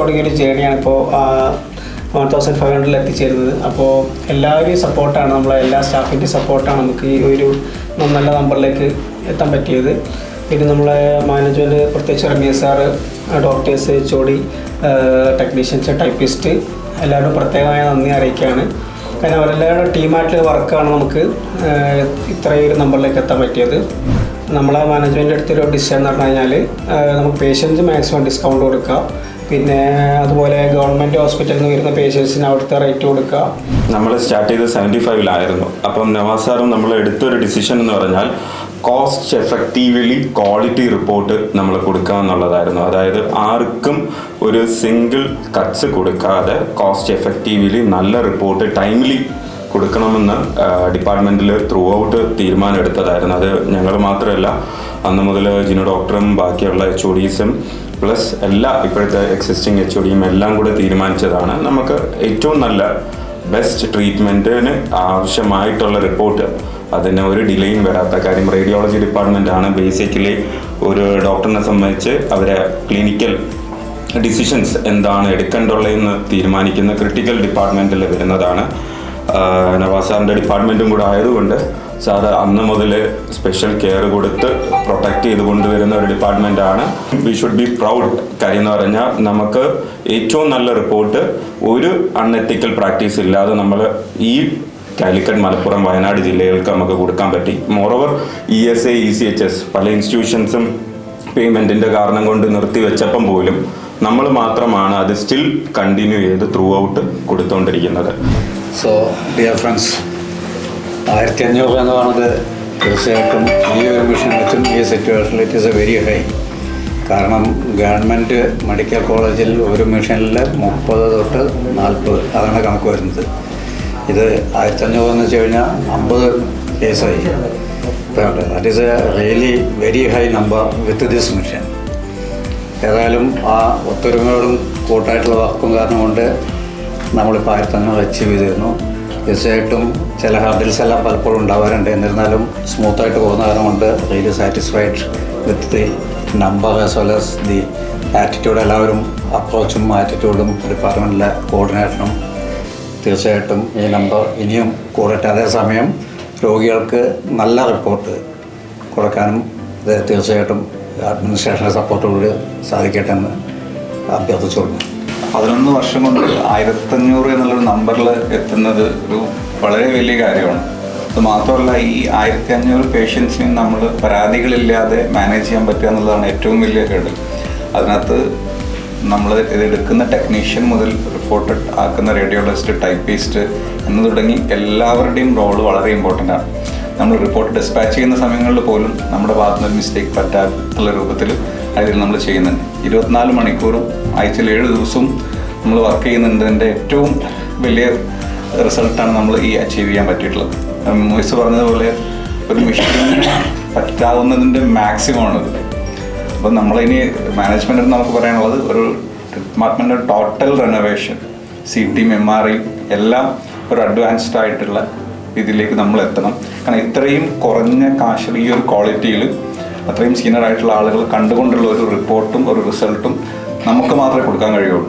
തുടങ്ങിയൊരു ജേണിയാണ് ഇപ്പോൾ 1500 എത്തിച്ചേരുന്നത്. അപ്പോൾ എല്ലാവരുടെയും സപ്പോർട്ടാണ്, നമ്മളെ എല്ലാ സ്റ്റാഫിൻ്റെയും സപ്പോർട്ടാണ് നമുക്ക് ഈ ഒരു നല്ല നമ്പറിലേക്ക് എത്താൻ പറ്റിയത്. പിന്നെ നമ്മളെ മാനേജ്മെൻറ്റ്, പ്രത്യേകിച്ച് Rameer sir, doctors, HOD, technicians, typist എല്ലാവരും പ്രത്യേകമായ നന്ദി അറിയിക്കുകയാണ്. കാരണം അവരെല്ലാവരുടെ ടീമായിട്ടുള്ള വർക്കാണ് നമുക്ക് ഇത്രയും ഒരു നമ്പറിലേക്ക് എത്താൻ പറ്റിയത്. നമ്മളെ മാനേജ്മെൻറ്റിൻ്റെ അടുത്തൊരു ഡിസിഷൻ എന്ന് പറഞ്ഞു കഴിഞ്ഞാൽ നമുക്ക് പേഷ്യൻസ് മാക്സിമം ഡിസ്കൗണ്ട് കൊടുക്കുക, പിന്നെ അതുപോലെ ഗവൺമെൻറ് ഹോസ്പിറ്റലിൽ നിന്ന് വരുന്ന പേഷ്യൻസിന് അവിടുത്തെ റേറ്റ് കൊടുക്കുക. നമ്മൾ സ്റ്റാർട്ട് ചെയ്ത് 75-ലായിരുന്നു. അപ്പം നവാസ് സാറും നമ്മൾ എടുത്തൊരു ഡിസിഷൻ എന്ന് പറഞ്ഞാൽ കോസ്റ്റ് എഫക്റ്റീവ്ലി ക്വാളിറ്റി റിപ്പോർട്ട് നമ്മൾ കൊടുക്കുക എന്നുള്ളതായിരുന്നു. അതായത് ആർക്കും ഒരു സിംഗിൾ കട്ട്സ് കൊടുക്കാതെ കോസ്റ്റ് എഫക്റ്റീവ്ലി നല്ല റിപ്പോർട്ട് ടൈംലി കൊടുക്കണമെന്ന് ഡിപ്പാർട്ട്മെൻറ്റിൽ ത്രൂ ഔട്ട് തീരുമാനം എടുത്തതായിരുന്നു. അത് ഞങ്ങൾ മാത്രമല്ല, അന്ന് മുതൽ ജിനു ഡോക്ടറും ബാക്കിയുള്ള HODസും പ്ലസ് എല്ലാ ഇപ്പോഴത്തെ എക്സിസ്റ്റിംഗ് HODയും എല്ലാം കൂടെ തീരുമാനിച്ചതാണ്. നമുക്ക് ഏറ്റവും നല്ല ബെസ്റ്റ് ട്രീറ്റ്മെൻറ്റിന് ആവശ്യമായിട്ടുള്ള റിപ്പോർട്ട്, അതിന് ഒരു ഡിലേയും വരാത്ത കാര്യം. റേഡിയോളജി ഡിപ്പാർട്ട്മെൻറ്റാണ് ബേസിക്കലി ഒരു ഡോക്ടറിനെ സംബന്ധിച്ച് അവരെ ക്ലിനിക്കൽ ഡിസിഷൻസ് എന്താണ് എടുക്കേണ്ടുള്ളതെന്ന് തീരുമാനിക്കുന്ന ക്രിട്ടിക്കൽ ഡിപ്പാർട്ട്മെൻറ്റിൽ വരുന്നതാണ്. നവാസ് സാറിൻ്റെ ഡിപ്പാർട്ട്മെൻറ്റും കൂടെ ആയതുകൊണ്ട് സാർ അന്ന് മുതൽ സ്പെഷ്യൽ കെയർ കൊടുത്ത് പ്രൊട്ടക്റ്റ് ചെയ്ത് കൊണ്ടുവരുന്ന ഒരു ഡിപ്പാർട്ട്മെൻറ്റാണ്. We should be proud. കാര്യം എന്ന് പറഞ്ഞാൽ നമുക്ക് ഏറ്റവും നല്ല റിപ്പോർട്ട് ഒരു അൺഎത്തിക്കൽ പ്രാക്ടീസ് ഇല്ലാതെ നമ്മൾ ഈ കാലിക്കറ്റ്, മലപ്പുറം, വയനാട് ജില്ലകൾക്ക് നമുക്ക് കൊടുക്കാൻ പറ്റി. മോറോവർ ESA, ECHS പല ഇൻസ്റ്റിറ്റ്യൂഷൻസും പേയ്മെൻറ്റിൻ്റെ കാരണം കൊണ്ട് നിർത്തിവെച്ചപ്പം പോലും നമ്മൾ മാത്രമാണ് അത് സ്റ്റിൽ കണ്ടിന്യൂ ചെയ്ത് ത്രൂ ഔട്ട് കൊടുത്തുകൊണ്ടിരിക്കുന്നത്. സോ ഡിയർ ഫ്രണ്ട്സ്, 1500 എന്ന് പറയുന്നത് തീർച്ചയായിട്ടും ഈ ഒരു മിഷൻ വെച്ചും ഈ സിറ്റുവേഷനിൽ it is A very high. കാരണം ഗവൺമെൻറ് മെഡിക്കൽ കോളേജിൽ ഒരു മിഷനിൽ 30 തൊട്ട് 40 അതാണ് കണക്ക് വരുന്നത്. ഇത് 1500 എന്ന് വെച്ച് കഴിഞ്ഞാൽ 50 കേസായി. That is a really very high number with this mission. ഏതായാലും ആ ഒത്തൊരുമയോടും കൂട്ടായിട്ടുള്ള വർക്കും കാരണം കൊണ്ട് നമ്മളിപ്പോൾ 1500 അച്ചീവ് ചെയ്തിരുന്നു. തീർച്ചയായിട്ടും ചില ഹർഡിൽസ് എല്ലാം പലപ്പോഴും ഉണ്ടാവാറുണ്ട്. എന്നിരുന്നാലും സ്മൂത്തായിട്ട് പോകുന്ന കാരണം കൊണ്ട് really satisfied with the number as well as the attitude. എല്ലാവരും അപ്രോച്ചും ആറ്റിറ്റ്യൂഡും ഡിപ്പാർട്ട്മെൻറ്റിലെ കോർഡിനേഷനും തീർച്ചയായിട്ടും ഈ നമ്പർ ഇനിയും കൂടട്ടെ. അതേസമയം രോഗികൾക്ക് നല്ല റിപ്പോർട്ട് കൊടുക്കാനും ഇത് തീർച്ചയായിട്ടും അഡ്മിനിസ്ട്രേഷൻ്റെ സപ്പോർട്ടോട് സാധിക്കട്ടെ എന്ന് അഭ്യർത്ഥിച്ചുകൊള്ളു. 11 വർഷം കൊണ്ട് 1500 എന്നുള്ളൊരു നമ്പറിൽ എത്തുന്നത് ഒരു വളരെ വലിയ കാര്യമാണ്. അത് മാത്രമല്ല, ഈ 1500 പേഷ്യൻസിനെയും നമ്മൾ പരാതികളില്ലാതെ മാനേജ് ചെയ്യാൻ പറ്റുക എന്നുള്ളതാണ് ഏറ്റവും വലിയ ഹേർഡിൽ. അതിനകത്ത് നമ്മൾ ഇതെടുക്കുന്ന ടെക്നീഷ്യൻ മുതൽ റിപ്പോർട്ട് ആക്കുന്ന റേഡിയോളജിസ്റ്റ്, ടൈപ്പിസ്റ്റ് എന്ന് തുടങ്ങി എല്ലാവരുടെയും റോള് വളരെ ഇമ്പോർട്ടൻ്റ് ആണ്. നമ്മൾ റിപ്പോർട്ട് ഡിസ്പാച്ച് ചെയ്യുന്ന സമയങ്ങളിൽ പോലും നമ്മുടെ ഭാഗത്തുനിന്ന് മിസ്റ്റേക്ക് പറ്റാത്തുള്ള രൂപത്തിൽ അതിൽ നമ്മൾ ചെയ്യുന്നുണ്ട്. 24 മണിക്കൂറും ആഴ്ചയിൽ 7 ദിവസവും നമ്മൾ വർക്ക് ചെയ്യുന്നതിൻ്റെ ഏറ്റവും വലിയ റിസൾട്ടാണ് നമ്മൾ ഈ അച്ചീവ് ചെയ്യാൻ പറ്റിയിട്ടുള്ളത്. മോയിസ് പറഞ്ഞതുപോലെ ഒരു മെഷീനിന് പറ്റാവുന്നതിൻ്റെ മാക്സിമമാണിത്. അപ്പം നമ്മളിനി മാനേജ്മെൻറ്റിന് നമുക്ക് പറയാനുള്ളത് ഒരു ഡിപ്പാർട്ട്മെൻറ്റ് ടോട്ടൽ റെനോവേഷൻ, CTയും MRIയും എല്ലാം ഒരു അഡ്വാൻസ്ഡ് ആയിട്ടുള്ള ഇതിലേക്ക് നമ്മൾ എത്തണം. കാരണം ഇത്രയും കുറഞ്ഞ കാശിൽ ഈ ഒരു ക്വാളിറ്റിയിൽ അത്രയും സീനിയർ ആയിട്ടുള്ള ആളുകൾ കണ്ടുകൊണ്ടുള്ള ഒരു റിപ്പോർട്ടും ഒരു റിസൾട്ടും നമുക്ക് മാത്രമേ കൊടുക്കാൻ കഴിയുള്ളൂ.